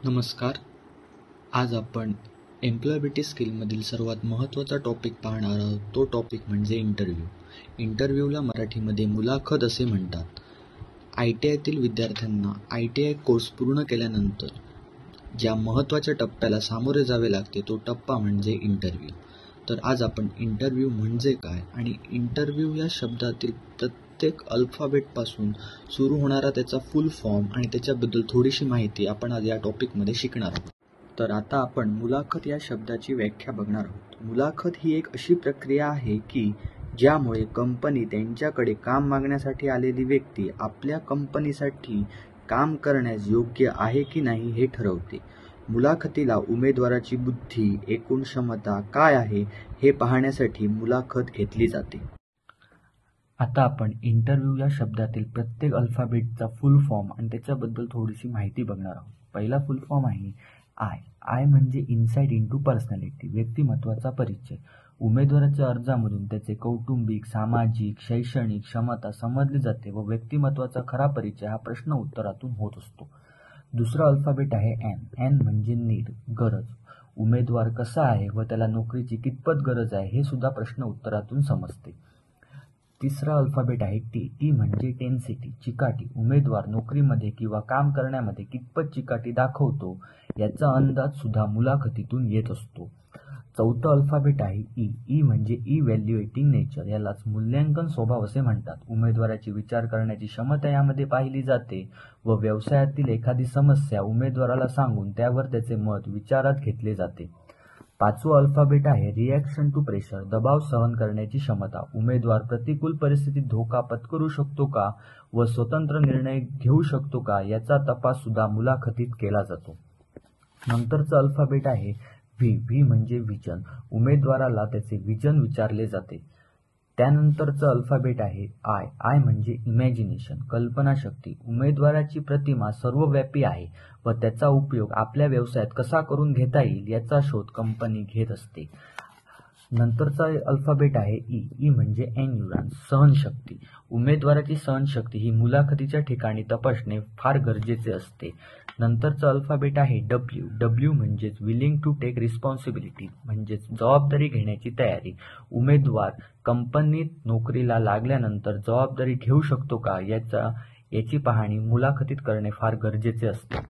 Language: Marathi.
नमस्कार. आज आपण एम्प्लॉयबिलिटी स्किलमधील सर्वात महत्त्वाचा टॉपिक पाहणार आहोत. तो टॉपिक म्हणजे इंटरव्ह्यू. इंटरव्ह्यूला मराठीमध्ये मुलाखत असे म्हणतात. ITIतील विद्यार्थ्यांना ITI कोर्स पूर्ण केल्यानंतर ज्या महत्त्वाच्या टप्प्याला सामोरे जावे लागते तो टप्पा म्हणजे इंटरव्ह्यू. तर आज आपण इंटरव्ह्यू म्हणजे काय आणि इंटरव्ह्यू या शब्दातील प्रत्येक अल्फाबेटपासून सुरू होणारा त्याचा फुल फॉर्म आणि त्याच्याबद्दल थोडीशी माहिती आपण आज या टॉपिकमध्ये शिकणार आहोत. तर आता आपण मुलाखत या शब्दाची व्याख्या बघणार आहोत. मुलाखत ही एक अशी प्रक्रिया आहे की ज्यामुळे कंपनी त्यांच्याकडे काम मागण्यासाठी आलेली व्यक्ती आपल्या कंपनीसाठी काम करण्यास योग्य आहे की नाही हे ठरवते. मुलाखतीला उमेदवाराची बुद्धी, एकूण क्षमता काय आहे हे पाहण्यासाठी मुलाखत घेतली जाते. आता आपण इंटरव्ह्यू या शब्दातील प्रत्येक अल्फाबेटचा फुल फॉर्म आणि त्याच्याबद्दल थोडीशी माहिती बघणार आहोत. पहिला फुल फॉर्म आहे आय म्हणजे इन्साइट इंटू पर्सनॅलिटी, व्यक्तिमत्वाचा परिचय. उमेदवाराच्या अर्जामधून त्याचे कौटुंबिक, सामाजिक, शैक्षणिक क्षमता समजली जाते व व्यक्तिमत्वाचा खरा परिचय हा प्रश्न उत्तरातून होत असतो. दुसरा अल्फाबेट आहे एन म्हणजे नीड, गरज. उमेदवार कसा आहे व त्याला नोकरीची कितपत गरज आहे हे सुद्धा प्रश्न उत्तरातून समजते. तिसरा अल्फाबेट आहे टी म्हणजे टेन्सिटी, चिकाटी. उमेदवार नोकरीमध्ये किंवा काम करण्यामध्ये कितपत चिकाटी दाखवतो याचा अंदाज सुद्धा मुलाखतीतून येत असतो. चौथा अल्फाबेट आहे ई म्हणजे इव्हॅल्युएटिंग नेचर, यालाच मूल्यांकन स्वभाव असे म्हणतात. उमेदवाराची विचार करण्याची क्षमता यामध्ये पाहिली जाते व व्यवसायातील एखादी समस्या उमेदवाराला सांगून त्यावर त्याचे मत विचारात घेतले जाते. पाचवा अल्फाबेट आहे रिॲक्शन टू प्रेशर, दबाव सहन करण्याची क्षमता. उमेदवार प्रतिकूल परिस्थितीत धोका पत्करू शकतो का व स्वतंत्र निर्णय घेऊ शकतो का याचा तपास सुद्धा मुलाखतीत केला जातो. नंतरचा अल्फाबेट आहे व्ही म्हणजे विजन. उमेदवाराला त्याचे विजन विचारले जाते. त्यानंतरचं अल्फाबेट आहे आय म्हणजे इमॅजिनेशन, कल्पनाशक्ती. उमेदवाराची प्रतिमा सर्वव्यापी आहे व त्याचा उपयोग आपल्या व्यवसायात कसा करून घेता येईल याचा शोध कंपनी घेत असते. नंतरचा अल्फाबेट आहे ई म्हणजे एन्ड्युरन्स, सहनशक्ती. उमेदवाराची सहनशक्ती ही मुलाखतीच्या ठिकाणी तपासणे फार गरजेचे असते. नंतरचा अल्फाबेट आहे डब्ल्यू म्हणजेच विलिंग टू टेक रिस्पॉन्सिबिलिटी म्हणजेच जबाबदारी घेण्याची तयारी. उमेदवार कंपनीत नोकरीला लागल्यानंतर जबाबदारी घेऊ शकतो का याची पाहणी मुलाखतीत करणे फार गरजेचे असते.